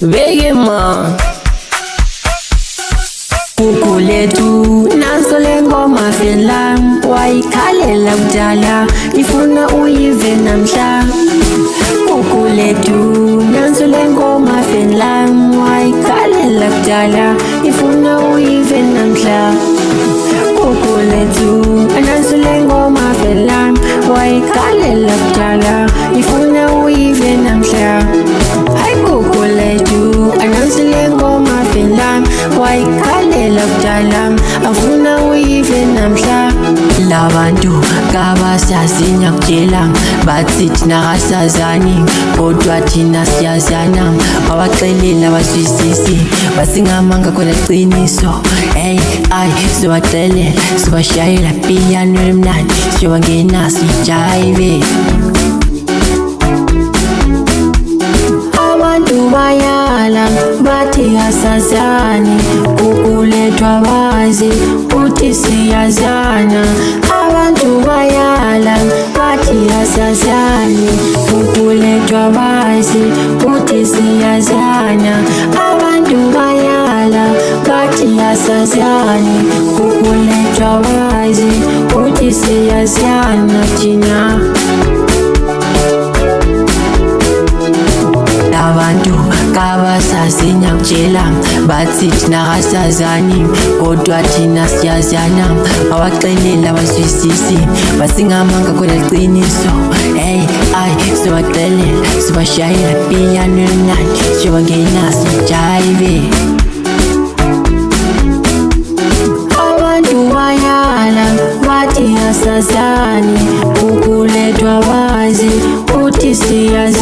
Vegema Kukuletu naso le ngoma fela wayikhalela kudala ifuna uyive namhla. Kukuletu naso le ngoma fela wayikhalela kudala ifuna uyive namhla. Kukuletu naso le ngoma fela wayikhalela kudala ifuna uyive namhla. Ay kukuletu naso le ngoma fela wayikhalela kudala afuna uyive namhla. Labantu kabasazi ngiyakutshela bathi thina asazani kodwa thina siyazana. Bawaxelela bazwisisi basingamanga khona qiniso. Hey ay sibaxelela sibashayela piano emnandi siyobangena sijive. Abantu bayala bathi asazani kukulethwa bazi uthi siyazana. Abantu bayala bathi asazani kukulethwa bazi uthi siyazana. Abantu bayala bathi asazani kukulethwa bazi uthi siyazana thina. Abantu kabasazi ngiyakutshela bathi thina asazani kodwa thina siyazana. Bawaxelela bazwisisi basingamanga khona qiniso. Hey ay sibaxelela sibashayela piano emnandi siyobangena sijive. Abantu bayala bathi asazani kukulethwa bazi uthi siyazana.